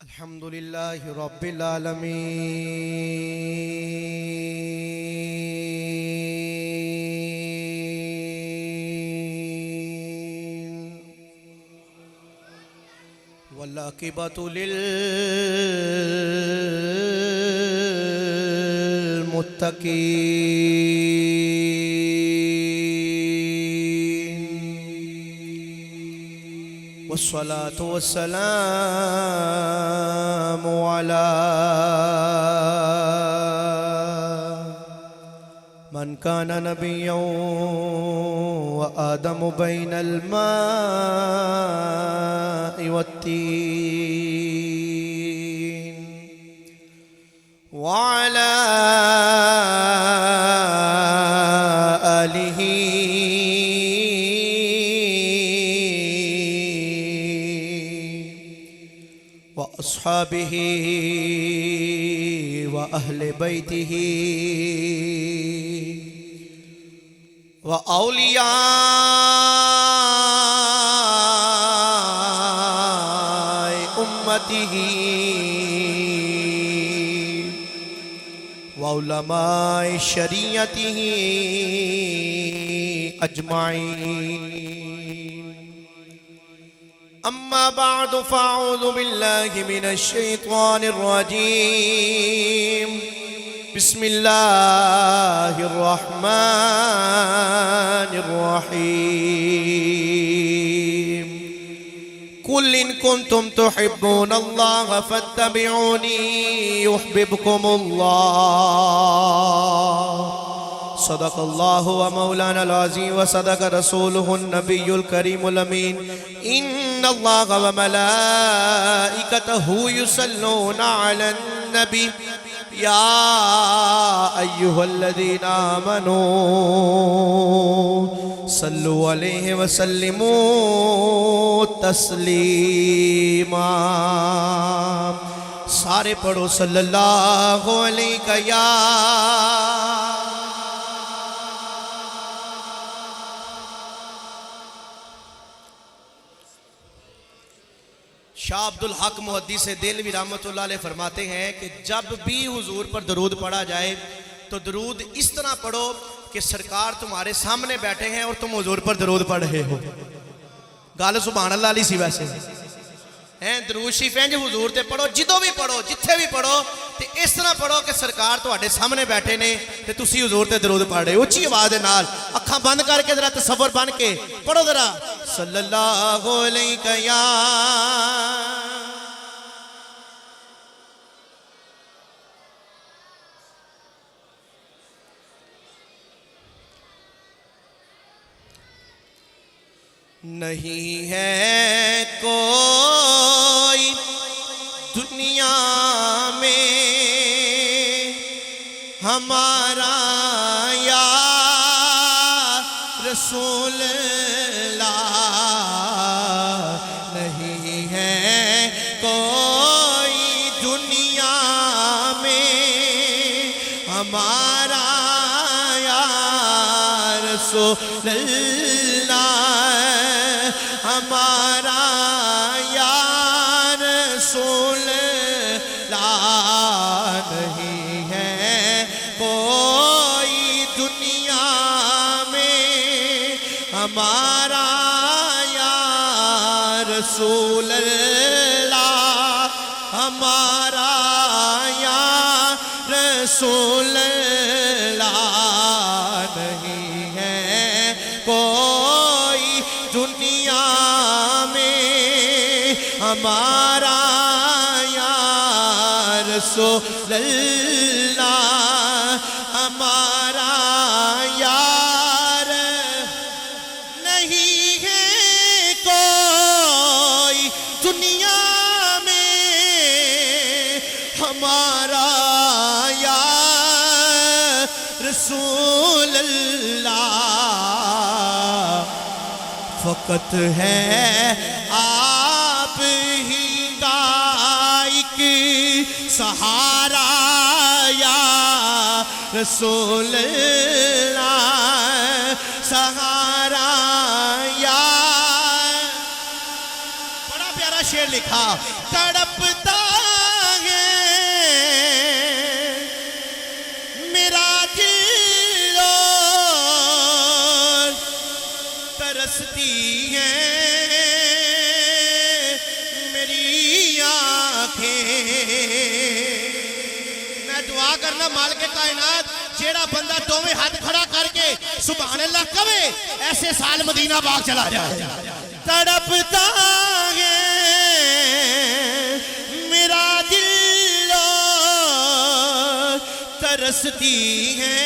الحمد لله رب العالمين والعاقبة للمتقين والصلاة والسلام على من كان نبيا وآدم بين الماء والتين وعلى آله وأصحابه وأهل بيته وأولياء أمته وعلماء شريعته أجمعين. أما بعد فأعوذ بالله من الشيطان الرجيم. بسم الله الرحمن الرحيم. قل إن كنتم تحبون الله فاتبعوني يحببكم الله. صدق الله ومولانا العظيم وصدق رسوله النبي الكريم الأمين. إن الله وملائكته يصلون على النبي يا أيها الذين آمنوا صلوا عليه وسلموا تسلیما. سارے پڑھو صلی اللہ علیہ یا شاہ عبدالحق محدث دہلوی رحمۃ اللہ علیہ فرماتے ہیں کہ جب بھی حضور پر درود پڑھا جائے تو درود اس طرح پڑھو کہ سرکار تمہارے سامنے بیٹھے ہیں اور تم حضور پر درود پڑھ رہے ہو. گال سبحان اللہ علیہ سی ویسے درود شریف انج حضور تے پڑھو، جدوں بھی پڑھو، جتھے بھی پڑھو تے اس طرح پڑھو کہ سرکار تواڈے سامنے بیٹھے نے تے تسی حضور تے درود پڑھ رہے ہو. اچھی آواز دے نال اکھاں بند کر کے ذرا تصور بن کے پڑھو ذرا صلی اللہ علیہ یا نہیں ہے کوئی دنیا میں ہمارا یا رسول اللہ. نہیں ہے کوئی دنیا میں ہمارا یا رسول اللہ. ہمارا یا رسول اللہ. نہیں ہے کوئی دنیا میں ہمارا یا رسول اللہ. ہمارا یا رسول اللہ. نہیں ہے کوئی دنیا میں ہمارا یا رسول اللہ. ہمارا یار نہیں ہے کوئی دنیا میں ہمارا یا رسول اللہ. فقط ہے آپ ہی کا ایک سہارا یا رسول اللہ. سہارا یا بڑا پیارا شعر لکھا. تڑپتا میں دعا کرنا مالک کائنات جیڑا بندہ دوویں ہاتھ کھڑا کر کے سبحان اللہ کہے ایسے سال مدینہ پاک چلا جائے. تڑپتا ہے میرا دل ترستی ہے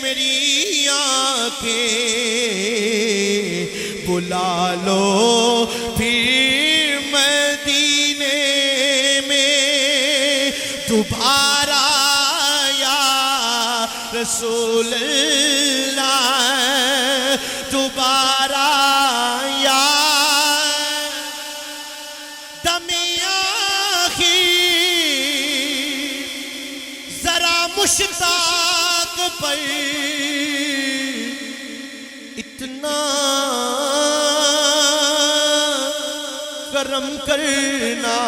میری آنکھیں بلا لو پھر مدینے میں دوبارہ یا رسول اللہ دوبارہ یا دم آخر ذرا مشتاق پر اتنا کرم کرنا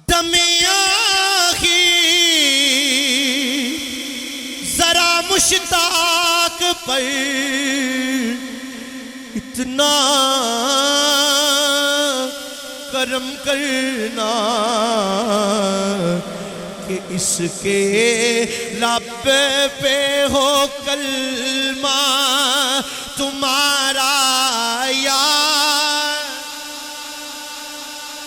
دم آخر ذرا مشتاق پر اتنا کرم کرنا کہ اس کے لب پہ ہو کلمہ تمہارا یار.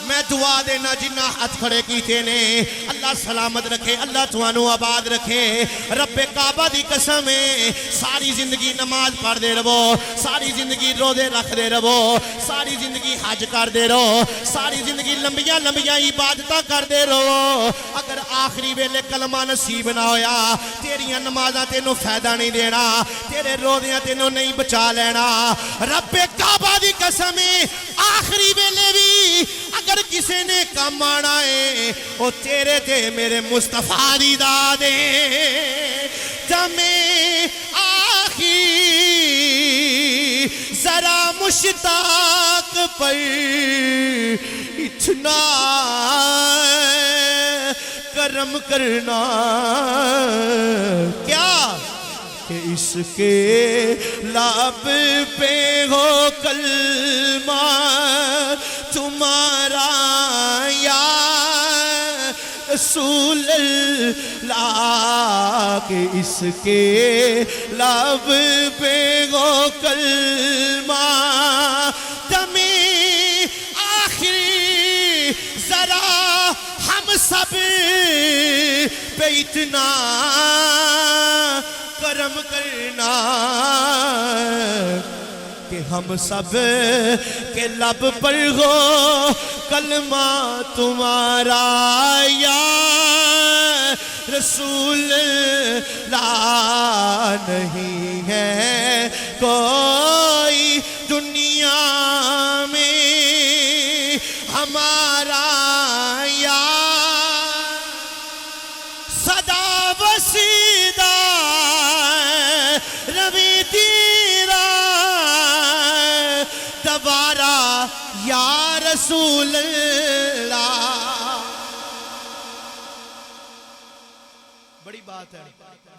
میں دعا دینا جنہ ہاتھ کھڑے کیتے نے اللہ سلامت رکھے اللہ توانو آباد رکھے. رب کعبہ دی قسم ہے ساری زندگی نماز پڑھ دے رہو ساری زندگی روزے رکھ دے رہو ساری زندگی حج کر دے رہو ساری زندگی لمبیاں لمبیاں عبادتاں کر دے رہو اگر آخری ویلے کلمہ نصیب نہ ہویا تیریاں نمازاں تینوں فائدہ نہیں دینا تیرے روزیاں تینوں نہیں بچا لینا. رب کعبہ دی قسم ہے آخری ویلے بھی اگر کسی نے کام آنا ہے وہ تیرے تے میرے مصطفیٰ دی دادے دم آخر ذرا مشتاق پر اتنا کرم کرنا کیا کہ اس کے لب پہ ہو کلمہ تمہارا یا رسول اللہ کہ اس کے لب پہ ہو کلمہ دم آخری ذرا ہم سب پہ اتنا کرم کرنا کہ ہم سب کے لب پر ہو کلمہ تمہارا یا رسول اللہ. نہیں ہے کوئی دنیا میں ہمارا یا صدا وسیدہ روی تیرا دوبارہ یا رسول اللہ. بڑی بات ہے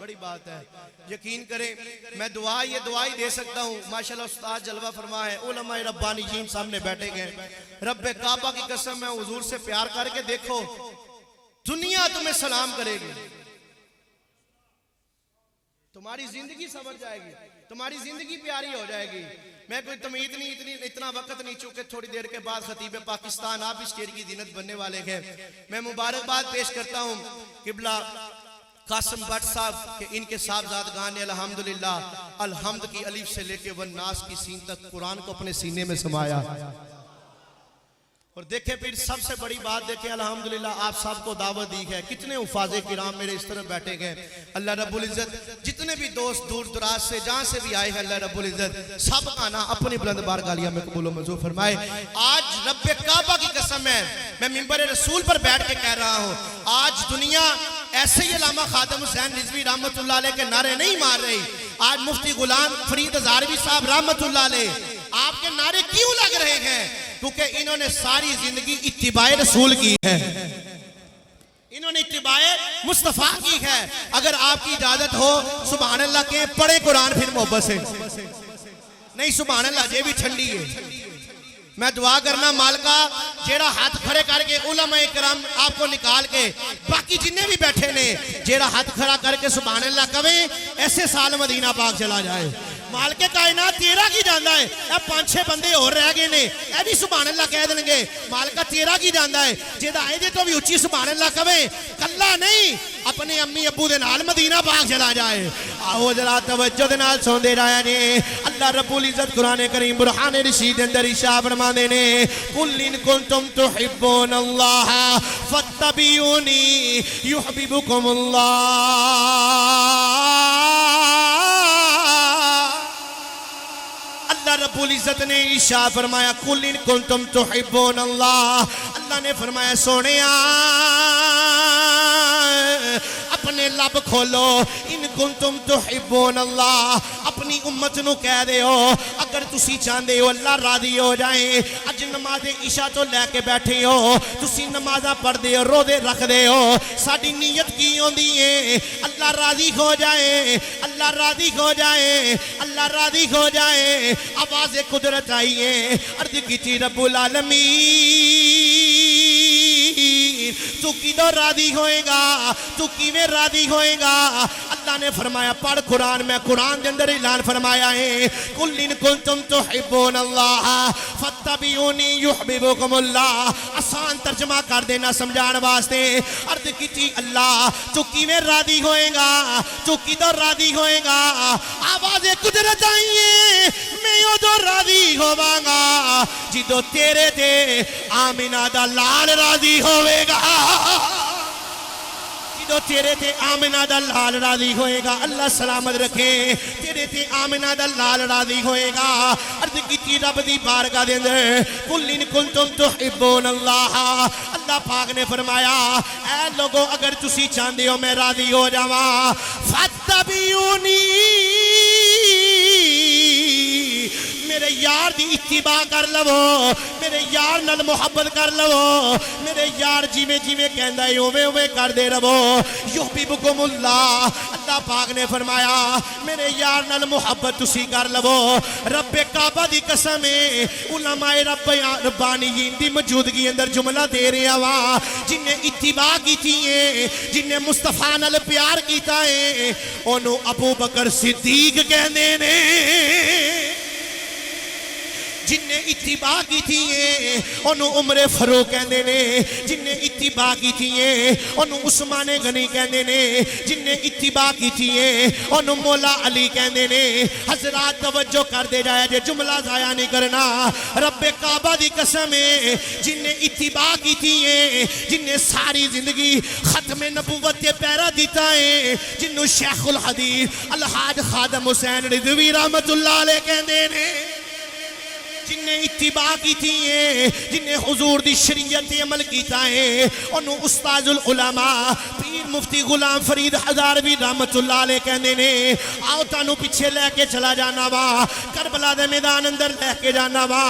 بڑی بات ہے یقین کریں میں دعا یہ دعائی دے سکتا ہوں ماشاءاللہ استاد جلوہ فرما ہے علماء ربانیین سامنے بیٹھے گئے. رب کعبہ کی قسم میں حضور سے پیار کر کے دیکھو دنیا تمہیں سلام کرے گی تمہاری زندگی سنور جائے گی تمہاری زندگی پیاری ہو جائے گی. میں کوئی تمید نہیں اتنا وقت نہیں چونکہ تھوڑی دیر کے بعد خطیب پاکستان آپ اس شیر کی زینت بننے والے ہیں. میں مبارکباد پیش کرتا ہوں قبلہ قاسم بٹ صاحب کہ ان کے صاحبزادگان نے الحمدللہ الحمد کی الف سے لے کے والناس کی سین تک قرآن کو اپنے سینے میں سمایا. اور دیکھیں پھر سب سے بڑی بات دیکھیں الحمدللہ آپ سب کو دعوت دی ہے. کتنے حفاظ کرام میرے اس طرف بیٹھے گئے اللہ رب العزت جتنے بھی دوست دور دراز سے جہاں سے بھی آئے ہیں اللہ رب العزت سب آنا اپنی بلند بارگاہ میں قبول و منظور فرمائے. آج رب کعبہ کی قسم ہے میں منبر رسول پر بیٹھ کے کہہ رہا ہوں آج دنیا ایسے ہی علامہ خادم حسین رضوی رحمت اللہ علیہ کے نعرے نہیں مار رہی. آج مفتی غلام فرید ہزاروی صاحب رحمت اللہ علیہ آپ کے نعرے کیوں لگ رہے ہیں کیونکہ انہوں نے ساری زندگی اتباع رسول کی ہے انہوں نے اتباع مصطفیٰ کی ہے. اگر آپ کی اجازت ہو سبحان اللہ کے پڑھیں قرآن پھر محبت سے نہیں سبحان اللہ جے بھی ٹھنڈی ہے میں دعا کرنا مالکا جیڑا ہاتھ کھڑے کر کے علماء کرام آپ کو نکال کے باقی جنہیں بھی بیٹھے نے جیڑا ہاتھ کھڑا کر کے سبحان اللہ کہیں ایسے سال مدینہ پاک چلا جائے مالک کائنات تیرا کی جاندہ ہے اے 5-6 بندے اور رہ گئے نے اے بھی سبحان اللہ کہہ دیں گے مالکہ تیرا کی جاندہ ہے جیدہ آئے دے تو بھی اچھی سبحان اللہ کہیں کلہ نہیں اپنے امی ابو دے نال مدینہ پاک چلا جائے آہو ذرا توجہ دے نال سون دے رہا نے اللہ رب العزت قرآن کریم برحان رشید اندر ارشاد فرما دینے قل ان کنتم تحبون اللہ فاتبعونی یحببکم اللہ اللہ رب العزت نے ارشاد فرمایا قل ان کنتم تحبون اللہ اللہ نے فرمایا سونیا اپنے لب کھولو ان کنتم تحبون اللہ اپنی امت نو کہہ دے ہو اگر تسی چاندے ہو اللہ راضی ہو جائیں اج نماز عشاء تو لے کے بیٹھے ہو تسی نمازہ پڑھ دے ہو رو دے رکھ دے ہو ساڑی نیت کی ہوندی ہے اللہ راضی ہو جائے اللہ راضی ہو جائے اللہ راضی ہو جائے آواز قدرت آئیے عرض کیتی رب العالمین تو کدو راضی ہوئے گا تو کیویں راضی ہوئے گا اللہ نے فرمایا پڑھ قرآن میں قرآن دے اندر اعلان فرمایا ہے قل ان کنتم تحبون اللہ فاتبعونی یحببکم اللہ آسان ترجمہ کر دینا سمجھان واسطے عرض کیتی اللہ تو کیویں راضی ہوئے گا تو کدو راضی ہوئے گا آواز قدرت آئیے میں ادو راضی ہوواں گا جدو تیرے تے آمینہ دا لال راضی ہوئے گا جدو تیرے تے آمینہ دا لال راضی ہوئے گا اللہ سلامت رکھے تیرے تے آمینہ دا لال راضی ہوئے گا عرض کیتی رب دی بارگاہ دے اندر قل ان کنتم تحبون اللہ اللہ پاک نے فرمایا اے لوگو اگر تسی چاندے ہو میں راضی ہو جاواں فاتبعونی میرے یار دی اتباع کر لو میرے یار نال محبت کر لو میرے یار جیویں جیویں کہندا ہے اوویں اوویں کر دے رہو یحببکم اللہ اللہ پاک نے فرمایا میرے یار نال محبت تسی کر لو رب کعبہ دی قسم ہے علماء ربانیین دی موجودگی اندر جملہ دے رہا وا جن نے اتباع کیتی ہے جن نے مصطفیٰ نال پیار کیتا ہے اونوں ابو بکر صدیق کہندے نے جن نے اتباع کی تھی انہوں عمر فاروق کہندے نے جن نے اتباع کی تھی انہوں عثمان غنی کہندے نے جن نے اتباع کی تھی انہوں مولا علی کہندے نے حضرات توجہ کر دے جائے جے جملہ ضائع نہیں کرنا رب کعبہ دی قسم ہے جن نے اتباع کی تھی جن نے ساری زندگی ختم نبوت کے پیرا دیتا ہے جنہوں شیخ الحدیث الحاج خادم حسین رضوی رحمت اللہ علیہ کہندے نے جن نے اتباع کی تھی جن نے حضور دی شریعت عمل کیتا ہے انہوں استاذ العلماء پیر مفتی غلام فرید ہزاروی رحمت اللہ علیہ کہنے نے آؤ تانوں پیچھے لے کے چلا جانا وا کربلا دے میدان اندر لے کے جانا وا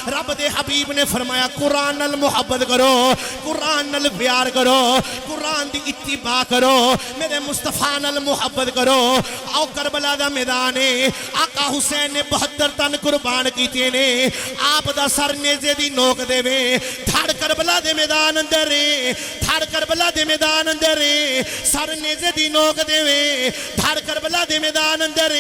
رب دے حبیب نے فرمایا قرآن نال محبت کرو قرآن نال پیار کرو قرآن دی اتباع کرو میرے مصطفیٰ نال محبت کرو آؤ کربلا دا میدان ہے آقا حسین نے 72 تن قربان کیتے نے آپ دا سر نیزے دی نوک دے وے دھڑ کربلا دے میدان اندر دھڑ کربلا دے میدان اندر سر نیزے دی نوک دے وے دھڑ کربلا دے میدان اندر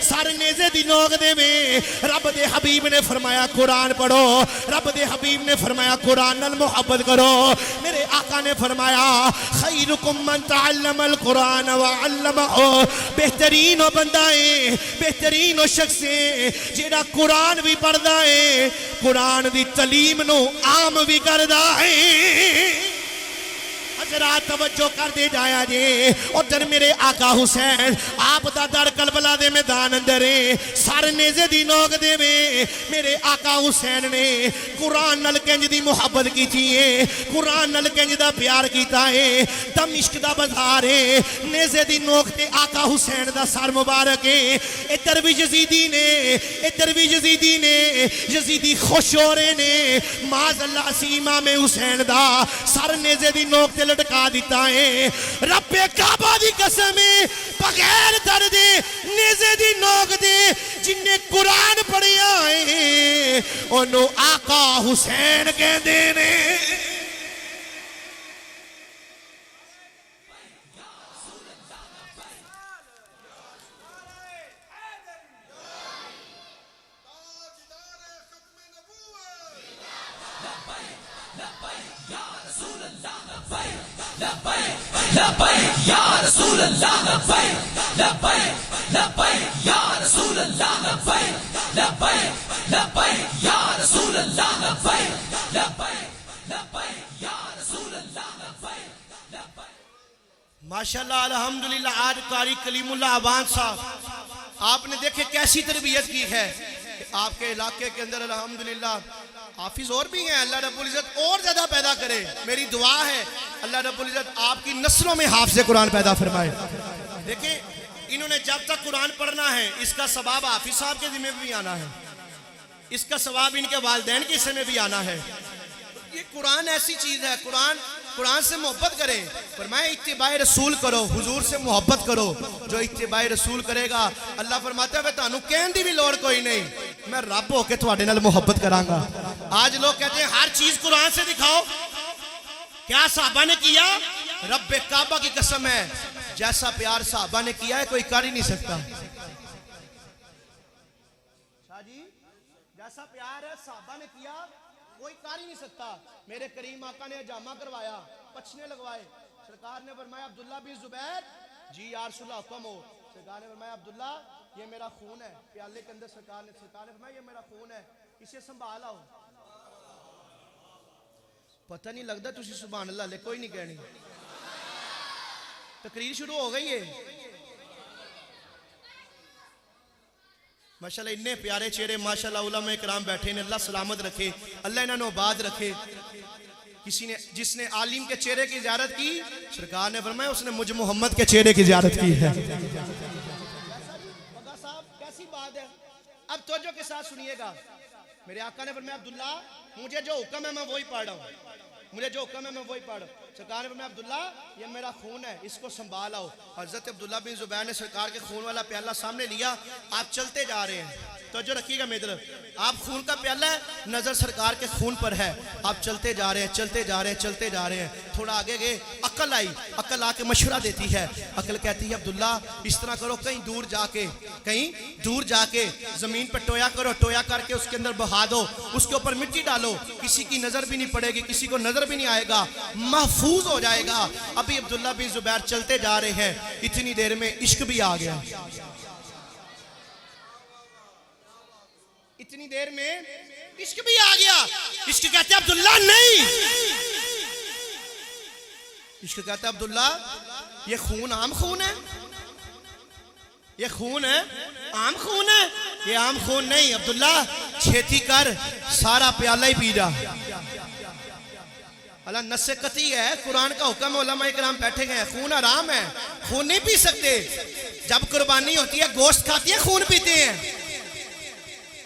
سر نیزے دی نوک دے وے رب دے حبیب نے فرمایا قرآن پڑھو رب دے حبیب نے فرمایا قرآن نال محبت کرو میرے آقا نے فرمایا خیرکم من تعلم القرآن وعلمہ بہترین بندہ ہے بہترین شخص ہے جیڑا قرآن بھی پڑھدا ہے قرآن دی تعلیم نو عام بھی کردا ہے حضرات توجہ کر دے جایا جے ادھر میرے آقا حسین آپ دا در کربلا دے میدان اندر سر نیزے دی نوک دے وے میرے آقا حسین نے قرآن نال کنج دی محبت کی تھی قرآن نال کنج دا پیار کیتا ہے دمشق دا بازار ہے نیزے دی نوک تے آقا حسین دا سر مبارک ہے ادھر بھی یزیدی نے ادھر بھی یزیدی نے یزیدی خوش ہو رہے نے معاذ اللہ سی امام حسین دا سر نیزے دی نوک تے ٹکا دیتا ہے رب کعبہ دی قسم بغیر درد نیزے دی نوک دے جن نے قرآن پڑھیا ہے انہوں آقا حسین کہندے نے ماشاءاللہ الحمدللہ آج قاری کلیم اللہ عوان صاحب آپ نے دیکھے کیسی تربیت کی ہے کہ آپ کے علاقے کے اندر الحمدللہ حافظ اور بھی ہیں اللہ رب العزت اور زیادہ پیدا کرے میری دعا ہے اللہ رب العزت آپ کی نسلوں میں حافظ قرآن پیدا فرمائے دیکھیں انہوں نے جب تک قرآن پڑھنا ہے اس کا ثواب حافظ صاحب کے ذمہ بھی آنا ہے اس کا ثواب ان کے والدین کے حصے میں بھی آنا ہے یہ قرآن ایسی چیز ہے قرآن سے محبت کریں فرمائے اتباع رسول کرو حضور سے محبت کرو جو اتباع رسول کرے گا اللہ فرماتا ہے تانوں کہن دی بھی لوڑ کوئی نہیں میں رب ہو کے تواڈے نال محبت کراں گا آج لوگ کہتے ہیں ہر چیز قرآن سے دکھاؤ کیا صحابہ نے کیا رب کعبہ کی قسم ہے جیسا پیار صحابہ نے کیا ہے کوئی کر ہی نہیں سکتا شاہ جی جیسا پیار ہے صحابہ نے کیا کوئی کر ہی نہیں سکتا میرے کریم آقا نے حجامہ کروایا پچھنے لگوائے سرکار نے فرمایا عبداللہ بن زبیر جی یا رسول اللہ حکم ہو سرکار نے فرمایا عبداللہ یہ میرا خون ہے پیالے کے اندر سرکار نے فرمایا یہ میرا خون ہے اسے سنبھال آؤ پتہ نہیں لگتا تسی سبحان اللہ لے کوئی نہیں کہنی تقریر شروع ہو گئی ہے ماشاءاللہ اتنے پیارے چہرے ماشاءاللہ علماء کرام بیٹھے ہیں اللہ سلامت رکھے اللہ انہوں نے آباد رکھے کسی نے جس نے عالم کے چہرے کی زیارت کی سرکار نے فرمایا اس نے مجھ محمد کے چہرے کی زیارت کی ہے بگا صاحب کیسی بات ہے اب توجہ کے ساتھ سنیے گا میرے آقا نے فرمایا عبداللہ مجھے جو حکم ہے میں وہی پڑھ رہا ہوں مجھے جو حکم ہے میں وہی پڑھ رہا ہوں سرکار نے فرمایا عبداللہ یہ میرا خون ہے اس کو سنبھال آؤ حضرت عبداللہ بن زبیر نے سرکار کے خون والا پیالہ سامنے لیا آپ چلتے جا رہے ہیں توجہ رکھیے گا میری طرف آپ خون کا پیالہ ہے نظر سرکار کے خون پر ہے آپ چلتے جا رہے ہیں چلتے جا رہے ہیں چلتے جا رہے ہیں تھوڑا آگے گئے عقل آئی عقل آ کے مشورہ دیتی ہے عقل کہتی ہے عبداللہ اس طرح کرو کہیں دور جا کے زمین پر ٹویا کرو ٹویا کر کے اس کے اندر بہا دو اس کے اوپر مٹی ڈالو کسی کی نظر بھی نہیں پڑے گی کسی کو نظر بھی نہیں آئے گا محفوظ ہو جائے گا ابھی عبداللہ بن زبیر چلتے جا رہے ہیں اتنی دیر میں عشق بھی آ گیا اتنی دیر میں عشق بھی آ گیا عشق کہتے ہیں عبداللہ نہیں عشق کہتے ہیں عبداللہ یہ خون عام خون ہے یہ خون ہے عام خون ہے یہ عام خون نہیں عبداللہ چھیتی کر سارا پیالہ ہی پی جا اللہ نص قطعی ہے قرآن کا حکم علماء کرام بیٹھے گئے ہیں خون حرام ہے خون نہیں پی سکتے جب قربانی ہوتی ہے گوشت کھاتی ہے خون پیتے ہیں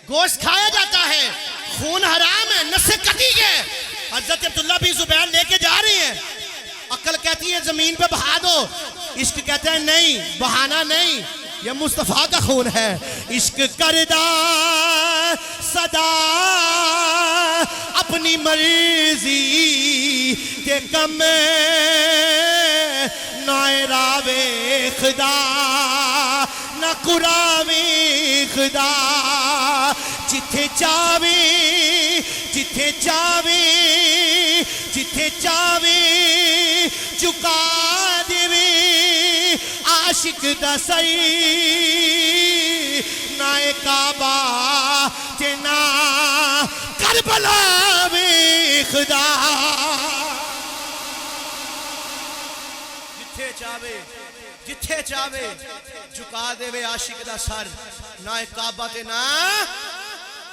گوشت کھایا جاتا ہے خون حرام ہے نص قطعی ہے حضرت عبداللہ بن زبیر لے کے جا رہے ہیں عقل کہتی ہے زمین پہ بہا دو عشق کہتے ہیں نہیں بہانا نہیں یہ مصطفیٰ کا خون ہے عشق کردہ صدا اپنی مرضی کے کم نائراوے خدا نہ قراوے خدا جتھے چاوے جتھے چاوے جتھے چاوے چکا دیوے عاشق دا سئی نائے کعبہ تے نا کربلا وے خدا جتھے چاوے چکا دیوے عاشق دا سر نائے کعبہ تے نا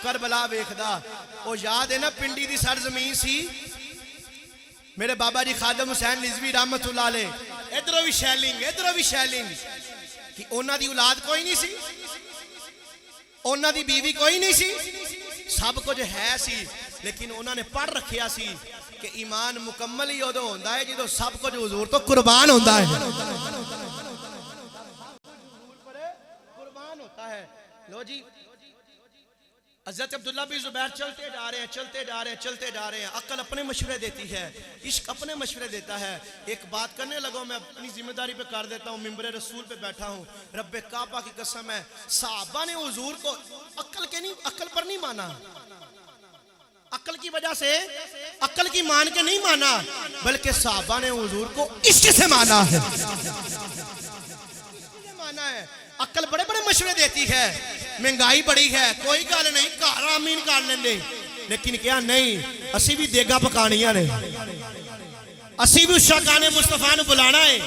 کربلا وے خدا او یاد ہے نا پنڈی دی سر زمین سی میرے بابا جی خادم حسین نزوی رحمت اللہ علیہ ادھروں بھی شیلنگ کہ اونا دی اولاد کوئی نہیں سی اونا دی بیوی کوئی نہیں سی سب کچھ ہے سی لیکن انہوں نے پڑھ رکھیا سی کہ ایمان مکمل ہی ادو ہوتا ہے جدو سب کچھ حضور تو قربان ہوتا ہے، قربان ہوتا ہے۔ لو جی حضرت عبداللہ بن زبیر چلتے جا رہے ہیں، چلتے جا رہے ہیں، چلتے جا رہے ہیں، عقل اپنے مشورے دیتی ہے، عشق اپنے مشورے دیتا ہے۔ ایک بات کرنے لگو، میں اپنی ذمہ داری پہ کر دیتا ہوں، ممبر رسول پہ بیٹھا ہوں، رب کعبہ کی قسم ہے صحابہ نے حضور کو عقل پر نہیں مانا، عقل کی وجہ سے عقل کی مان کے نہیں مانا، بلکہ صحابہ نے حضور کو عشق سے مانا ہے، عقل بڑے بڑے مشورے دیتی ہے، مہنگائی بڑی ہے، کوئی گل نہیں، گھر آمین کر لیں، لیکن کیا نہیں، اسی بھی دیگا پکانیاں نے، اسی بھی شاہکان مصطفیٰ نے بلانا ہے،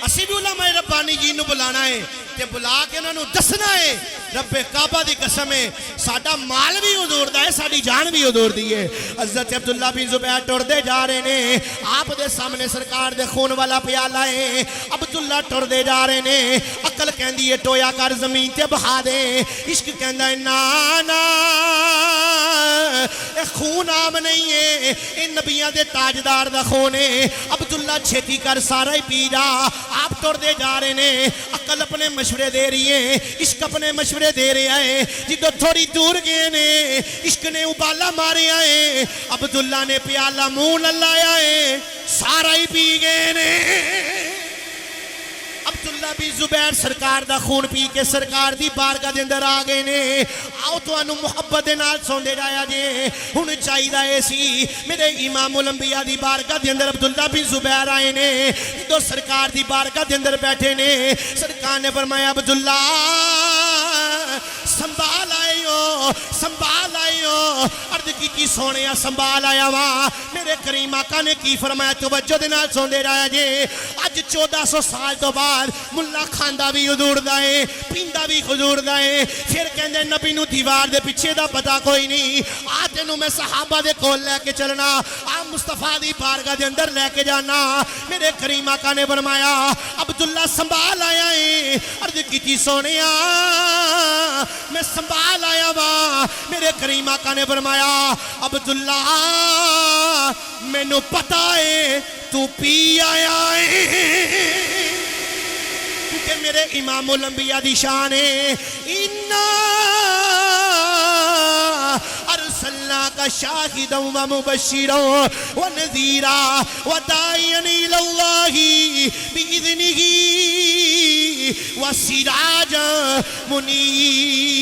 اسی بھی علماء ربانی جی نے بلانا ہے، کہ بلا کے انہوں نے دسنا ہے، رب کعبہ دی قسم ہے ساڈا مال بھی حضور دا ہے، ساڈی جان بھی حضور دی ہے۔ حضرت عبداللہ بن زبیر ٹردے جا رہے نے، آپ دے سامنے سرکار دے خون والا پیالہ ہے، عبداللہ ٹردے جا رہے نے، عقل کہندی ہے ٹویا کر زمین تے بہا دے، عشق کہندا ہے نا اے خون عام نہیں ہے، اے نبیاں دے تاجدار دا خون ہے، عبداللہ چھیتی کر سارا ہی پی جا۔ آپ ٹردے جا رہے نے، عقل اپنے مشورے دے رہی ہے، عشق اپنے مشورے دے رہے ہیں، جدو تھوڑی دور گئے نے عشق نے ابالا مارے آئے، عبداللہ نے پیالہ منہ لایا ہے، سارا ہی پی گئے نے۔ عبداللہ بن زبیر سرکار دا خون پی کے سرکار دی بارگاہ دے اندر آ گئے نے، آؤ تو انو محبت دے نال سوندے جایا جے، ہن چاہیدا اے سی میرے امام الانبیاء دی بارگاہ دے اندر عبداللہ بن زبیر آئے نے، جدو سرکار دی بارگاہ دے اندر بیٹھے نے، سرکار نے فرمایا عبداللہ سنبھال آئے ہو، عرض کی سونیا سنبھال آیا وہاں، میرے کریم آقا نے کی فرمایا توجہ دے نال سوندے جایا جے، اج 1400 سال تو بعد ملا کھاندا بھی حضور دا ہے، پیندا بھی حضور دا ہے، پھر کہندے نبی نو دیوار دے پیچھے دا پتہ کوئی نہیں، آ تینوں میں صحابہ دے کول لے کے چلنا، آ مصطفیٰ دی بارگاہ دے اندر لے کے جانا۔ میرے کریم آقا نے فرمایا عبداللہ سنبھال آیا ہے، عرض کی سونیا میں سنبھال آیا وا، میرے کریم آقا نے فرمایا عبداللہ مینوں پتہ ہے تو پی آیا ہے، کہ میرے امام الانبیاء دی شان ہے، اِنَّا ارسلناک شاہدا و مبشرا و نذیرا و داعیا الی اللہ باذنہ و سراجا منیرا۔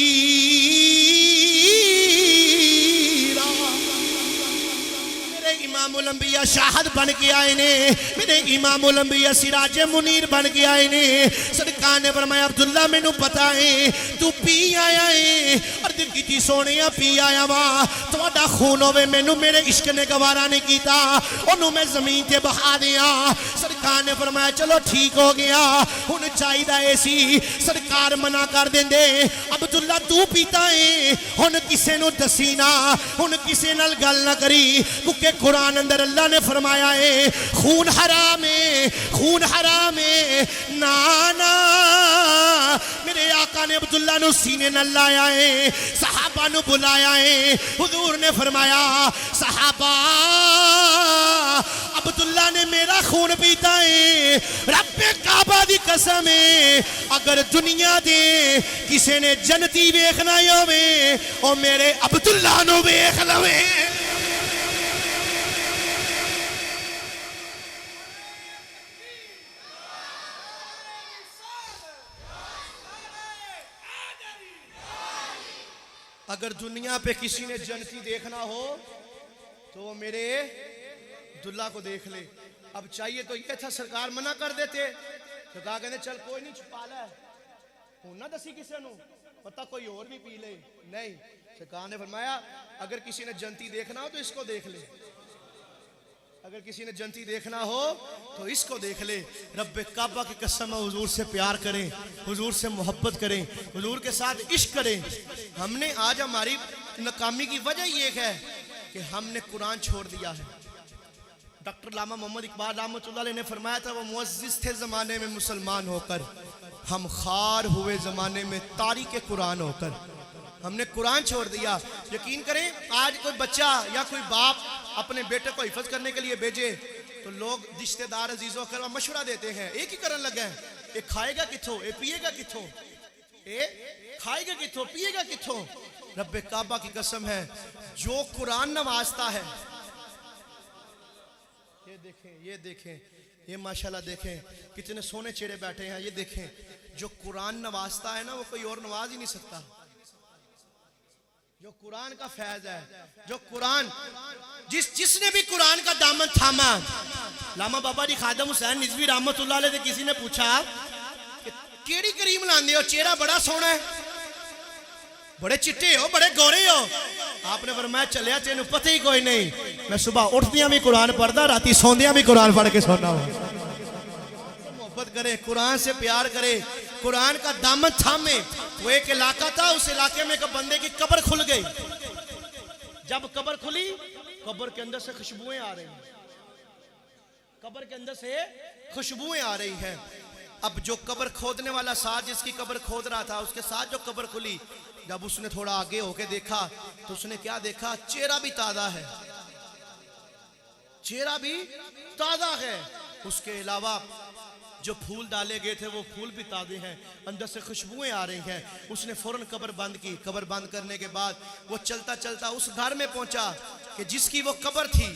امام الانبیاء شاہد بن کے آئے نے، میرے امام الانبیاء سراج منیر بن کے آئے نے، سرکار نے فرمایا عبداللہ میں نو پتا ہے تو پی آیا ہے، عرض کی سونیا پی آیا وا، تہاڈا خون ہوے مینوں میرے عشق نے گوارا نہیں کیتا، انہوں میں زمین تے بہا دیا۔ سرکار نے فرمایا چلو ٹھیک ہو گیا، ہن چاہیدا اے سی سرکار منع کر دیندے، عبداللہ تو پیتا ہے ہن کسے نو دسی نا، ہن کسے نال گل نہ کری، کیونکہ قرآن اندر اللہ نے فرمایا ہے خون حرام ہے، خون حرام ہے، نانا میرے آقا نے عبداللہ نو سینے نہ لایا ہے، صحابہ نو بلایا ہے، حضور نے فرمایا صحابہ عبداللہ نے میرا خون پیتا ہے، رب کعبہ دی قسم ہے اگر دنیا دے کسے نے جنتی ویکھنا ہوے او میرے عبداللہ نو ویکھ لوے۔ اگر دنیا پہ کسی نے جنتی دیکھنا ہو تو وہ میرے عبداللہ کو دیکھ لے۔ اب چاہیے تو یہ تھا سرکار منع کر دیتے، سرکار کہنے چل کوئی نہیں چھپا لے، ہوں نہ دسی کسی نو، پتہ کوئی اور بھی پی لے، نہیں، سرکار نے فرمایا اگر کسی نے جنتی دیکھنا ہو تو اس کو دیکھ لے، اگر کسی نے جنتی دیکھنا ہو تو اس کو دیکھ لے۔ رب کعبہ کی قسم حضور سے پیار کریں، حضور سے محبت کریں، حضور کے ساتھ عشق کریں۔ ہم نے آج ہماری ناکامی کی وجہ یہ ہے کہ ہم نے قرآن چھوڑ دیا ہے۔ ڈاکٹر علامہ محمد اقبال رحمۃ اللہ علیہ نے فرمایا تھا وہ معزز تھے زمانے میں مسلمان ہو کر، ہم خار ہوئے زمانے میں تاریک قرآن ہو کر۔ ہم نے قرآن چھوڑ دیا. یقین کریں آج کوئی بچہ یا کوئی باپ اپنے بیٹے کو حفظ کرنے کے لیے بھیجے تو لوگ رشتہ دار عزیزوں کا مشورہ دیتے ہیں. ایک ہی کرن لگا ہے, اے کھائے گا کتھوں, اے پیے گا کتھوں, اے کھائے گا کتھوں, پیے گا کتھوں. رب کعبہ کی قسم ہے جو قرآن نوازتا ہے, یہ دیکھیں یہ ماشاءاللہ دیکھیں کتنے سونے چہرے بیٹھے ہیں. یہ دیکھیں جو قرآن نوازتا ہے نا وہ کوئی اور نواز ہی نہیں سکتا. جو قرآن کا فیض ہے, جو قرآن جس نے بھی قرآن کا دامن تھاما. علامہ بابا جی خادم حسین نظوی رحمت اللہ علیہ سے کسی نے پوچھا کہ کیڑی کریم لاندے ہو, چہرہ بڑا سونا ہے, بڑے چٹے ہو, بڑے گورے ہو. آپ نے فرمایا چلیا تینوں پتہ ہی کوئی نہیں, میں صبح اٹھدیاں بھی قرآن پڑھدا, راتی سوندیاں بھی قرآن پڑھ کے سونا ہوں. محبت کرے, قرآن سے پیار کرے, قرآن کا دامن تھامے. وہ ایک علاقہ تھا, اس علاقے میں ایک بندے کی قبر کھل گئی. جب قبر کھلی, قبر کے اندر سے خوشبوئیں آ رہی ہیں, قبر کے اندر سے خوشبوئیں آ رہی ہیں. اب جو قبر کھودنے والا ساتھ جس کی قبر کھود رہا تھا, اس کے ساتھ جو قبر کھلی, جب اس نے تھوڑا آگے ہو کے دیکھا تو اس نے کیا دیکھا, چہرہ بھی تازہ ہے, چہرہ بھی تازہ ہے. اس کے علاوہ جو پھول ڈالے گئے تھے وہ پھول بھی تازے ہیں, اندر سے خوشبوئیں آ رہی ہیں. اس نے فوراً قبر بند کی. قبر بند کرنے کے بعد وہ چلتا چلتا اس گھر میں پہنچا کہ جس کی وہ قبر تھی.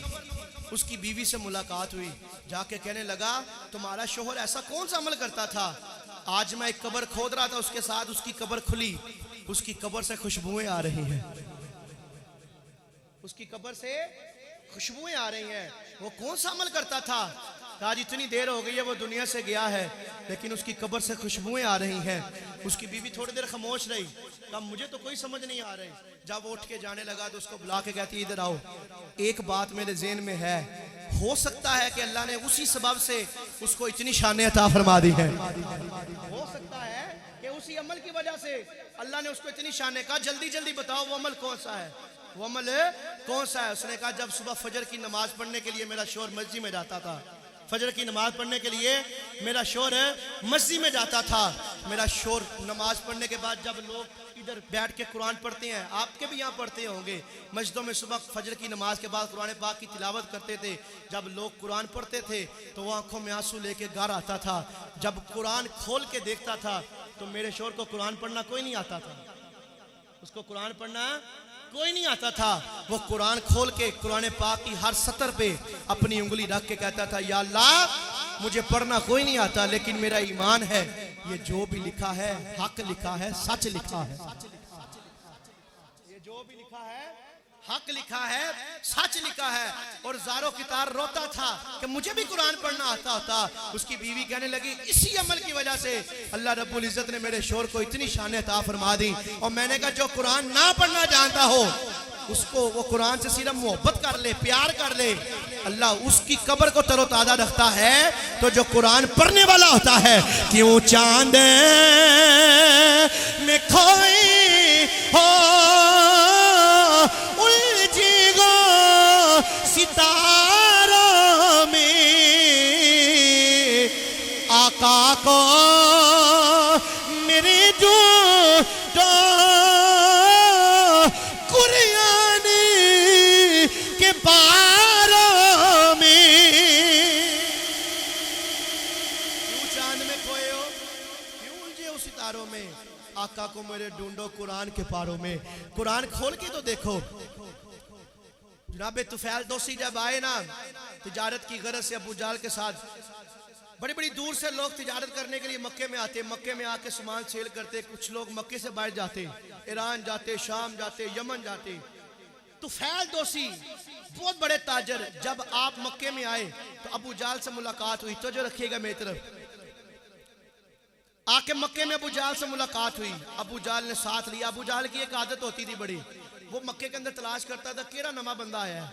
اس کی بیوی سے ملاقات ہوئی, جا کے کہنے لگا تمہارا شوہر ایسا کون سا عمل کرتا تھا, آج میں ایک قبر کھود رہا تھا, اس کے ساتھ اس کی قبر کھلی, اس کی قبر سے خوشبوئیں آ رہی ہیں, اس کی قبر سے خوشبوئیں آ رہی ہیں. وہ کون سا عمل کرتا تھا, آج اتنی دیر ہو گئی ہے وہ دنیا سے گیا ہے, لیکن اس کی قبر سے خوشبوئیں آ رہی ہیں. اس کی بیوی تھوڑی دیر خاموش رہی, کہا مجھے تو کوئی سمجھ نہیں آ رہی. جب وہ اٹھ کے جانے لگا تو اس کو بلا کے کہتی ادھر آؤ, ایک بات میرے ذہن میں ہے, ہو سکتا ہے کہ اللہ نے اسی سبب سے اس کو اتنی شانیں عطا فرما دی ہیں. ہو سکتا ہے کہ اسی عمل کی وجہ سے اللہ نے اس کو اتنی شانیں. کہا جلدی جلدی بتاؤ وہ عمل کون سا ہے, وہ عمل کون سا ہے. اس نے کہا جب صبح فجر کی نماز پڑھنے کے لیے میرا شوہر مسجد میں جاتا تھا, فجر کی نماز پڑھنے کے لیے میرا شوہر مسجد میں جاتا تھا. میرا شوہر نماز پڑھنے کے بعد جب لوگ ادھر بیٹھ کے قرآن پڑھتے ہیں, آپ کے بھی یہاں پڑھتے ہوں گے, مسجدوں میں صبح فجر کی نماز کے بعد قرآن پاک کی تلاوت کرتے تھے. جب لوگ قرآن پڑھتے تھے تو وہ آنکھوں میں آنسو لے کے گھر آتا تھا. جب قرآن کھول کے دیکھتا تھا تو میرے شوہر کو قرآن پڑھنا کوئی نہیں آتا تھا, اس کو قرآن پڑھنا کوئی نہیں آتا تھا. وہ قرآن کھول کے قرآن پاک کی ہر سطر پہ اپنی انگلی رکھ کے کہتا تھا یا اللہ مجھے پڑھنا کوئی نہیں آتا, لیکن میرا ایمان ہے یہ جو بھی لکھا ہے حق لکھا ہے, سچ لکھا ہے. یہ جو بھی لکھا ہے حق لکھا ہے, سچ لکھا ہے. اور زارو کتار روتا تھا کہ مجھے بھی قرآن پڑھنا آتا ہوتا. اس کی بیوی کہنے لگی اسی عمل کی وجہ سے اللہ رب العزت نے میرے شوہر کو اتنی شان عطا فرما دی. اور میں نے کہا جو قرآن نہ پڑھنا جانتا ہو اس کو وہ قرآن سے صرف محبت کر لے, پیار کر لے, اللہ اس کی قبر کو تر و تازہ رکھتا ہے. تو جو قرآن پڑھنے والا ہوتا ہے, کیوں چاند میں کھوئی ہو الجھی گو ستاروں میں, آقا کو میرے جو قرآن کے پاروں میں. کیوں چاند میں کھوئے ہو, کیوں الجھے ہو ستاروں میں, آقا کو میرے ڈھونڈو قرآن کے پاروں میں. قرآن کھول کے تو دیکھو. جناب طفیل دوسی جب آئے نا تجارت کی غرض سے ابو جہل کے ساتھ, بڑی بڑی دور سے لوگ تجارت کرنے کے لیے مکے میں آتے, مکے میں آ کے سامان سیل کرتے. کچھ لوگ مکے سے باہر جاتے, ایران جاتے, شام جاتے, یمن جاتے. طفیل دوسی بہت بڑے تاجر, جب آپ مکے میں آئے تو ابو جہل سے ملاقات ہوئی. تو جو رکھیے گا میری طرف, آ کے مکے میں ابو جہل سے ملاقات ہوئی. ابو جہل نے ساتھ لیا. ابو جہل کی ایک عادت ہوتی تھی بڑی, وہ مکے کے اندر تلاش کرتا تھا کیڑا نواں بندہ آیا ہے,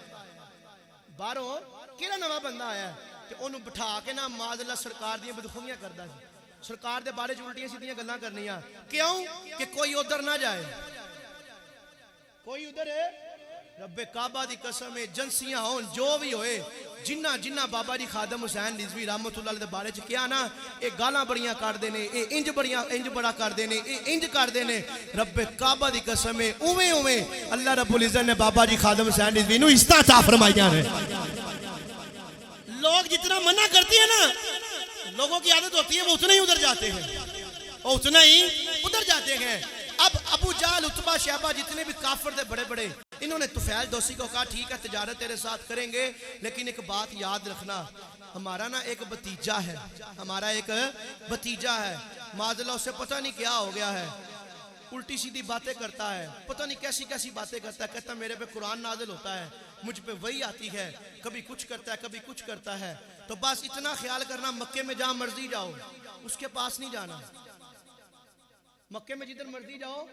باہروں کیڑا نواں بندہ آیا ہے, کہ انہوں بٹھا کے نا معاذ اللہ سرکار دیاں بدخویاں کردا سی. سرکار دے بارے الٹیاں سیدھیاں گلاں کرنیاں. کیوں کہ کوئی ادھر نہ جائے, کوئی ادھر رب کعبہ دی قسم ایجنسیاں ہون جو بھی ہوئے جنہ جنہ بابا جی خادم حسین رضوی رحمت اللہ علیہ دے بارے چ کیا نا اے گالاں بڑیاں کر دینے اے انج بڑا کر دینے اے انج کر دینے رب کعبہ دی قسم اوویں اوویں اللہ رب العزت نے بابا جی خادم حسین رضوی نو عزت عطا فرمائیاں نے لوگ جتنا منع کرتے ہیں نا لوگوں کی عادت ہوتی ہے وہ اتنا ہی ادھر جاتے ہیں وہ اتنا ہی ادھر جاتے ہیں اب ابو جہل عتبہ شیبہ جتنے بھی کافر دے بڑے بڑے انہوں نے طفیل دوسی کو کہا ٹھیک ہے تجارت تیرے ساتھ کریں گے لیکن ایک بات یاد رکھنا ہمارا نا ایک بھتیجا ہے ہمارا ایک بھتیجا ہے معاذ اللہ اسے پتہ نہیں کیا ہو گیا ہے الٹی سیدھی باتیں کرتا ہے پتہ نہیں کیسی کیسی باتیں کرتا ہے کہتا میرے پہ قرآن نازل ہوتا ہے مجھ پہ وہی آتی ہے کبھی کچھ کرتا ہے کبھی کچھ کرتا ہے تو بس اتنا خیال کرنا مکے میں جہاں مرضی جاؤ اس کے پاس نہیں جانا مکے میں جدھر مرضی جاؤ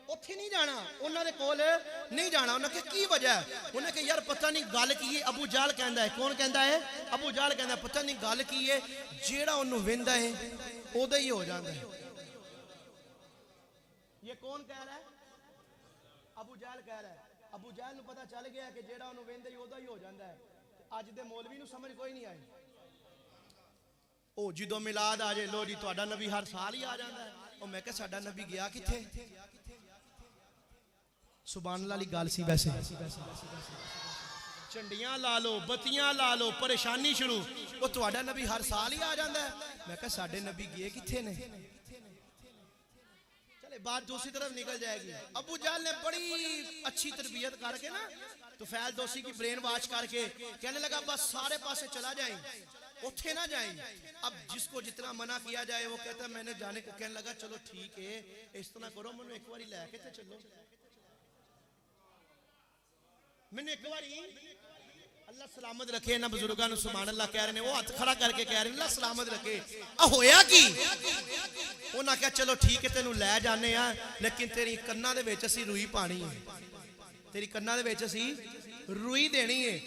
اتھے نہیں جانا انہوں نے کول نہیں جانا انہوں نے کی وجہ ہے انہوں نے کہا یار پتہ نہیں گال کی ہے ابو جہل کہندا ہے کون کہندا ہے ابو جہل کہندا ہے پتہ نہیں گال کی ہے جیڑا انہوں ویندا ہے او دا ہی ہو جاندا ہے یہ کون کہہ رہا ہے ابو جہل کہہ رہا ہے ابو جہل نو پتہ چل گیا کہ جیڑا انہوں ویندا ہی او دا ہی ہو جاندا ہے اج دے مولوی نو سمجھ کوئی نہیں آئی او جدوں میلاد آ جائے لو جی تہاڈا نبی ہر سال ہی آ جاندا ہے او میں کہ ساڈا نبی گیا کتھے سبحان اللہ علی گال سی ویسے چنڈیاں لا لو بتیاں لا لو پریشانی شروع وہ تہاڈا نبی ہر سال ہی آ جاندا ہے میں کہ ساڈے نبی گئے کتھے نے چلے بات دوسری طرف نکل جائے گی ابو جہل نے بڑی اچھی تربیت کر کے نا طفیل دوسی کی برین واش کر کے کہنے لگا بس سارے پاسے چلا جائیں اتھے نہ جائیں اب جس کو جتنا منع کیا جائے وہ کہتا ہے میں نے جانے کو کہنے لگا چلو ٹھیک ہے اس طرح کرو میں نے ایک باری لے کے تے چلو میں نے ایک باری اللہ سلامت رکھے نا بزرگاں نو سبحان اللہ کہہ رہے ہیں وہ ہاتھ کھڑا کر کے کہہ رہے ہیں اللہ سلامت رکھے ہویا کی انہاں کہا چلو ٹھیک ہے تینوں لے جانے ہیں لیکن تیری کناں دے وچ اسی روئی پانی ہے تیری کناں دے وچ اسی روئی دینی ہے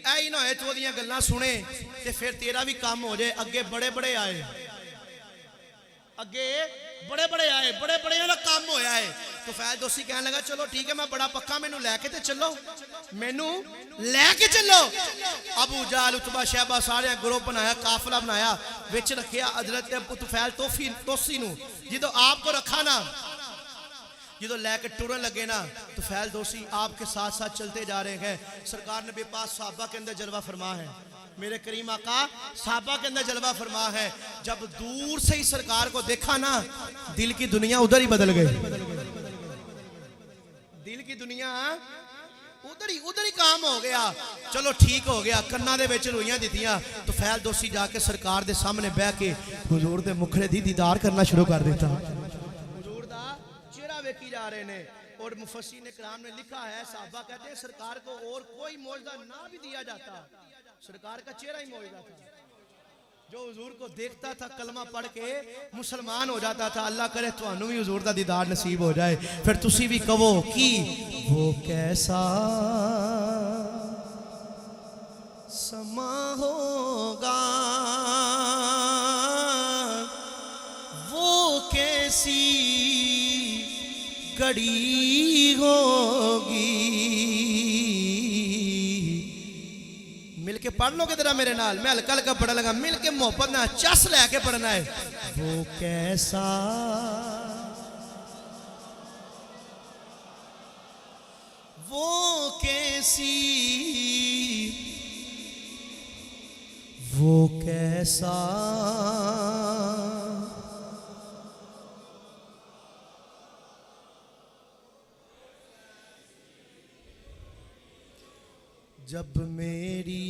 اے ہی نہ ہوئے تو دیاں گلاں سنے تے پھر تیرا بھی کام ہو جائے اگے بڑے بڑے آئے اگے بڑے بڑے آئے بڑے بڑے والا کام ہویا ہے تو فیض دوسی کہنے لگا چلو ٹھیک ہے میں بڑا پکا مینوں لے کے تے چلو مینوں لے کے چلو ابو جہل عتبہ شیبہ سارے گروپ بنایا قافلہ بنایا وچ رکھیا حضرت ابو طفیل توسی نو جدو آپ کو رکھا نا جدو لے کے ٹورن لگے نا تو فیل دوسی آپ کے ساتھ ساتھ چلتے جا رہے ہیں سرکار نبی پاس صحابہ کے اندر جلوہ فرما ہے میرے کریم آقا صحابہ کے اندر جلوہ فرما ہے جب دور سے ہی سرکار کو دیکھا نا دل کی دنیا ادھر ہی بدل گئی دل کی دنیا ادھر ہی کام ہو گیا چلو ٹھیک ہو گیا کناں دے وچ روئیاں دتیاں تو فیل دوسی جا کے سرکار دے سامنے بیٹھ کے حضور دے مکھڑے دی دیدار کرنا شروع کر دیتا حضور دا چہرہ ویکھی جا رہے نے اور مفسرین کرام نے لکھا ہے صحابہ کہتے ہیں سرکار کو اور کوئی معجزہ نہ بھی دیا جاتا سرکار کا چہرہ ہی معجزہ تھا جو حضور کو دیکھتا تھا کلمہ پڑھ کے مسلمان ہو جاتا تھا اللہ کرے تو انہوں بھی حضور دا دیدار نصیب ہو جائے پھر تسی بھی کہو کی وہ کیسا سما ہوگا وہ کیسی گھڑی ہوگی مل کے پڑھ لو گے ذرا میرے نال میں ہلکا ہلکا پڑھا لگا مل کے محبت نہ چس لے کے پڑھنا ہے وہ کیسا وہ کیسی وہ کیسا جب میری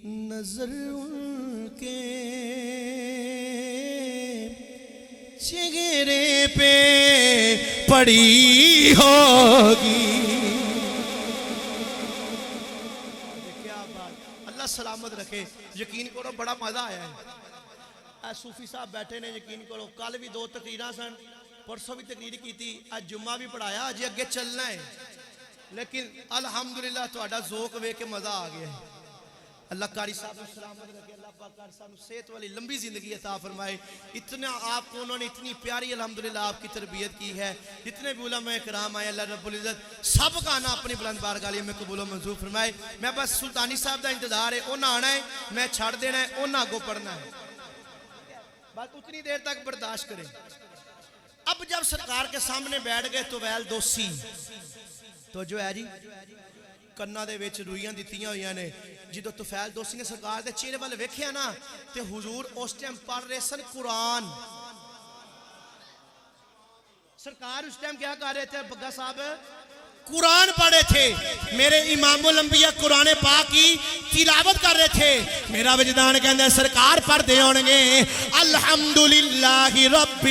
نظر ان کے چہرے پہ پڑی ہوگی کیا بات اللہ سلامت رکھے یقین کرو بڑا مزہ آیا ہے اے صوفی صاحب بیٹھے نے یقین کرو کل بھی 2 تقریراں سن پرسوں بھی تقریر کی تھی آج جمعہ بھی پڑھایا آج اگے چلنا ہے لیکن الحمدللہ تہاڈا ذوق ویکھ کے مزہ آ گیا اللہ قاری صاحب کو سلامت رکھے، اللہ پاک قاری صاحب کو صحت والی لمبی زندگی عطا فرمائے. اتنا آپ کو انہوں نے اتنی پیاری الحمدللہ آپ کی تربیت کی ہے. جتنے بھی علماء کرام آئے اللہ رب العزت سب کا آنا اپنی بلند بارگاہ میں قبول و منظور فرمائے. میں بس سلطانی صاحب دا انتظار ہے، انہاں آنا ہے، میں چھڑ دینا ہے، انہاں کو پڑھنا ہے، بس اتنی دیر تک برداشت کریں. اب جب سرکار کے سامنے بیٹھ گئے تو ویل دوسی تو جو ہے جی کناں دے وچ روئیاں دتیاں ہوئیاں نے. جدو توفیل دوسی نے سرکار دے چہرے والے ویکھیا نا تے حضور اس ٹائم پڑھ رہے سن قرآن. سرکار اس ٹائم کیا کر رہے تھے بگا صاحب؟ قرآن پڑھے تھے. میرے امام الانبیاء قرآن پاک کی تلاوت کر رہے تھے. میرا وجدان کہندے سرکار پڑھ دے ہون گے الحمدللہ رب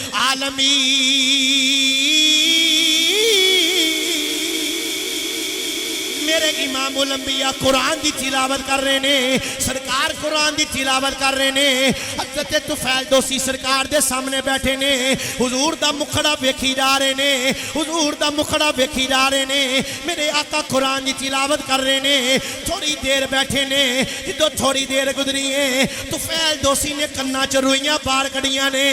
العالمین. میرے امام الانبیاء قرآن دی تلاوت کر رہے نے، سرکار قرآن دی تلاوت کر رہے نے. حضرت طفیل دوسی سرکار دے سامنے بیٹھے نے، حضور دا مکھڑا ویکھی جا رہے نے، حضور دا مکھڑا ویکھی جا رہے نے. میرے آقا قرآن دی تلاوت کر رہے نے. تھوڑی دیر بیٹھے نے، جدو تھوڑی دیر گزری ہے طفیل دوسی نے کنا چ روئیاں بار کڑیاں نے.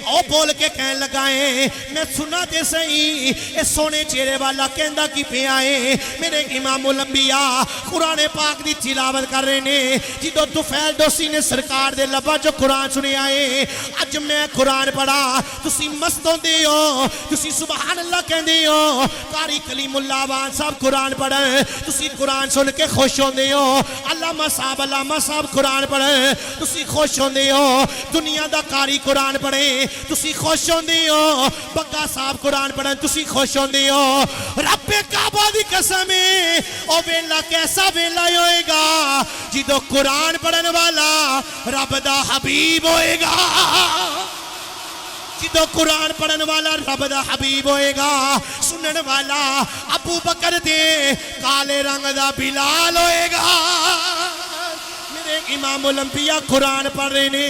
او بول کے کہن لگائے میں سنا تے سہی اے سونے چہرے والا کہندا کی پیا ہے. میرے امام الانبیاء قرآن پاک دی تلاوت کر رہے نے. جدو طفیل دوسی نے سرکار دے لبا جو قرآن سنیا ہے اج میں قرآن پڑھا تسی مست ہوندے ہو، تسی سبحان اللہ کہندے ہو. قاری کلیم اللہ وان صاحب قرآن پڑھن تسی قرآن سن کے خوش ہوندے ہو. علامہ صاحب قرآن پڑھن تسی خوش ہوندے ہو. دنیا دا قاری قرآن پڑھے تسی خوش ہوندے ہو. بگا صاحب قرآن پڑھن تسی خوش ہوندے ہو. رب کعبہ دی قسم ہے او ویلا کیسا ویلا ہوئے گا جدو قرآن پڑھن والا رب دا حبیب ہوئے گا. جدو قرآن پڑھن والا رب دا حبیب ہوئے گا. سنن والا ابو بکر دے کالے رنگ دا بلال ہوئے گا. میرے امام الانبیاء قرآن پڑھ رہے نے.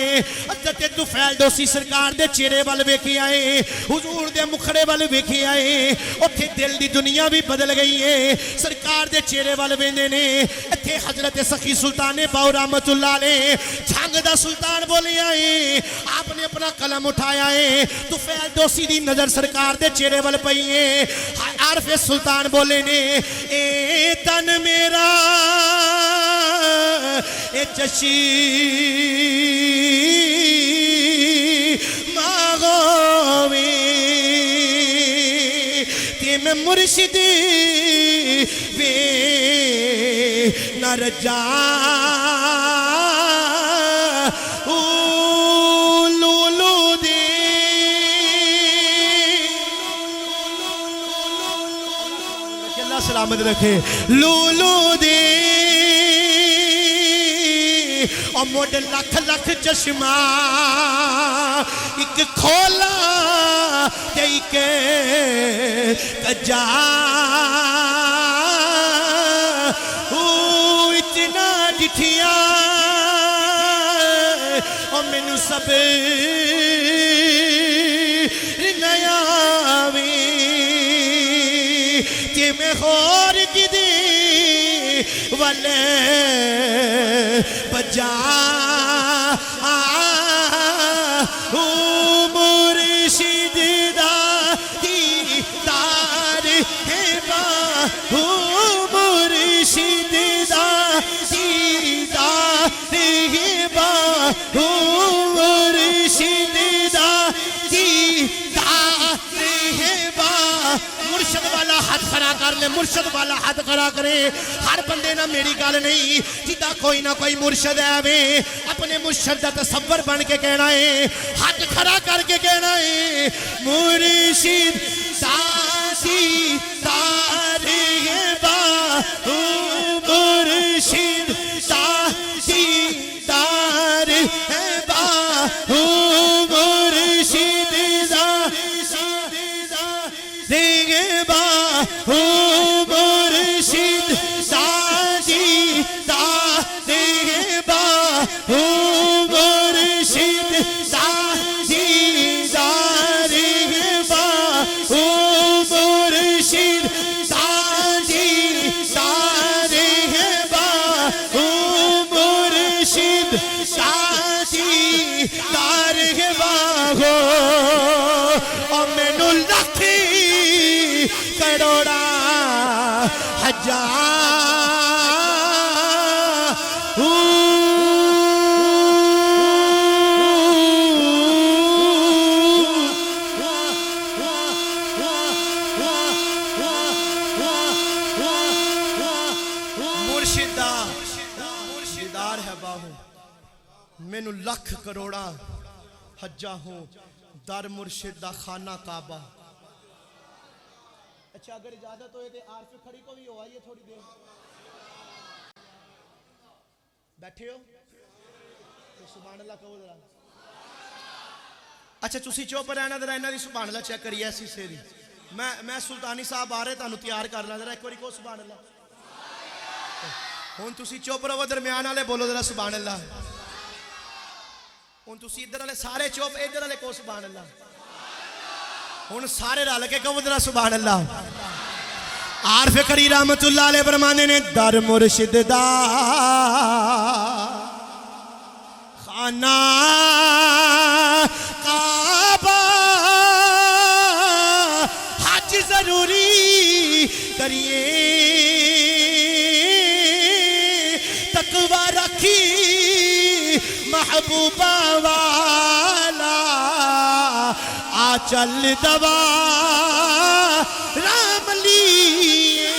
حضرت طفیل دوسی سرکار دے چہرے وال ویکھی آئے، حضور دے مکھڑے وال ویکھی آئے. اوتھے دل دی دنیا بھی بدل گئی ہے. سرکار دے چہرے وال ویندے نے. ایتھے حضرت سخی سلطان باؤ رحمت اللہ علیہ جھنگ دا سلطان بولے آئے. آپ نے اپنا قلم اٹھایا ہے. طفیل دوسی دی نظر سرکار دے چہرے وال پئی ہے. عارف سلطان بولے نے اے تن میرا اے چشی ماغوی تے میں مرشد وے نہ رجا لولو دے. اللہ سلامت رکھے. لولو دے اور موڑ لکھ لکھ چشمہ ایک کھولا تے ایک کجا. اتنا جٹھیاں اور مینو سب نیا وی تے میں خور کی دی والے بجا. مرشد دا دیدار ہے با، مرشد دا دیدار ہے با، مرشد دا دیدار ہے با. مرشد والا ہاتھ کھڑا کر لے، مرشد والا ہاتھ کھڑا کرے. ہر بندے نہ میری گل نہیں، جدا کوئی نہ کوئی مرشد ہے وے اپنے مرشد دا تصور بن کے کہنا ہے، ہاتھ کھڑا کر کے کہنا ہے مرشد ساسی تارے با، مرشد ساسی تارے با، مرشد دیگے با، مرشد ساجی دا دیگے با، مرشد ساجی دا دیگے با، مرشد ساجی دا دیگے با. میرا مرشدار ہے باہو مینو لکھ کروڑا حجا ہوں در مرشد دا خانہ کعبہ. اچھا اگر اجازت ہوئے تو عارف کھڑی کو بھی ہو آئیے تھوڑی دیر بیٹھے ہو تو سبحان اللہ کہو ذرا. اچھا تسی چوپ رہنا ذرا انہاں دی سبحان اللہ چیک کریے ایسی سیری. میں سلطانی صاحب آ رہے تانوں تیار کر لاں ذرا ایک باری کو سبحان اللہ. ہن تسی چوپ رہو درمیان والے بولو ذرا سبحان اللہ. ہن تسی ادھر والے سارے چوپ ادھر والے کو سبحان اللہ. ہن سارے رل کے کہو ذرا سبحان اللہ. عارف کری رحمت اللہ علیہ فرماندے نے در مرشد دا خانہ کعبہ حج ضروری کریے تقوی رکھی محبوبہ والا آ چل دوا رام لیے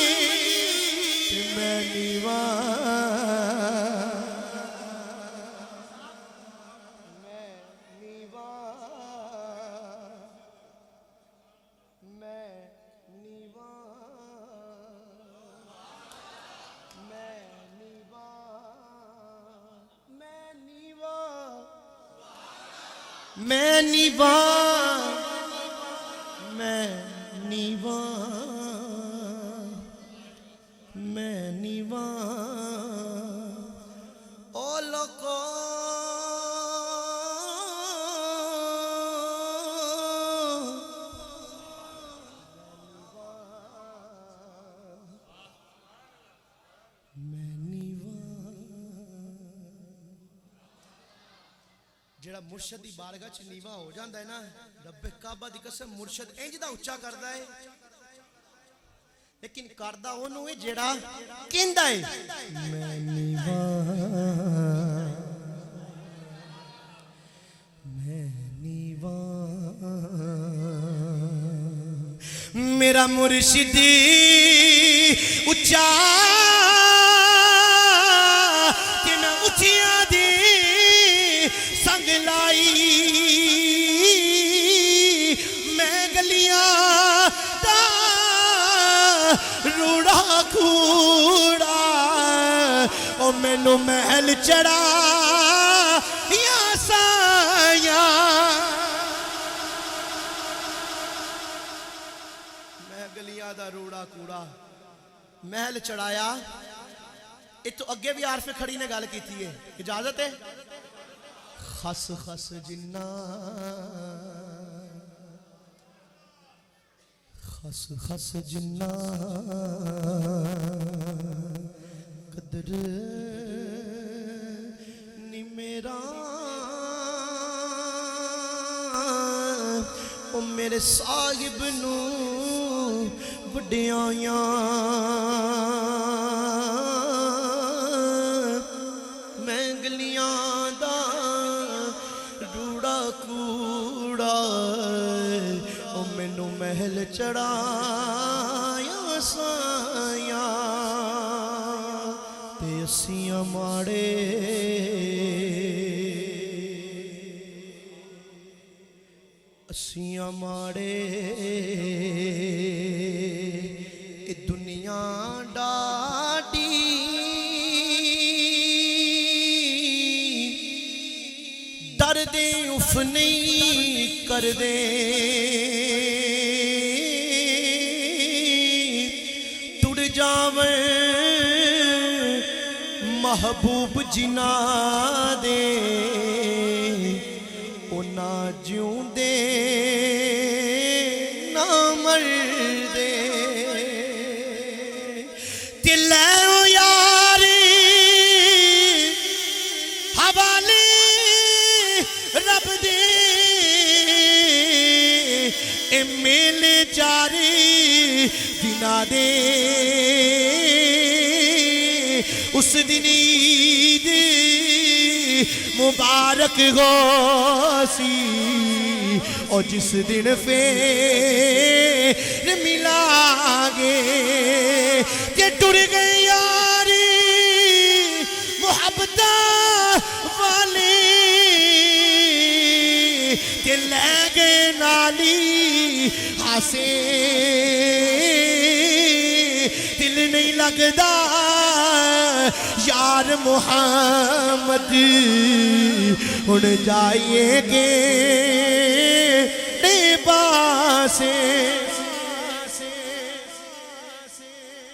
میں او لوکو جڑا مرشد دی بارگاہ چ نیوا ہو جاندا ہے نا رب کعبہ دی قسم مرشد انج دا اونچا کردا ہے لیکن کردا اونوں ہے جڑا کہندا ہے میں نیوا میرا مرشد اونچا تے میں اونچیاں دی سنگ لائی میں گلیاں دا روڑا کوڑا او مینوں محل چڑھا یا سایاں میں گلیاں دا روڑا کوڑا محل چڑھایا. یہ تو اگے بھی عارف کھڑی نے گل کیتی ہے اجازت ہے. خس خس جنہ خس خس جنہ قدر نی میرا او میرے صاحب نو وڈیاں میں گلیاں دا روڑا کوڑا او مینوں محل چڑھایا سایاں تے اسیاں ماڑے اسیاں ماڑے اے دنیا ڈاڈی درد اف نہیں کر دے تڑ جاویں محبوب جنا دے او نہ جیوں دے نہ مر دے دل او یاری حوالے رب دے اے میلے جاری دنا اس دن عید مبارک ہو سی اور جس دن پھر ملا گے کہ ٹر گئے یاری محبت والی کہ لے گئے نالی ہاسے دل نہیں لگدا یار محمد ہن جائیے گے پاسے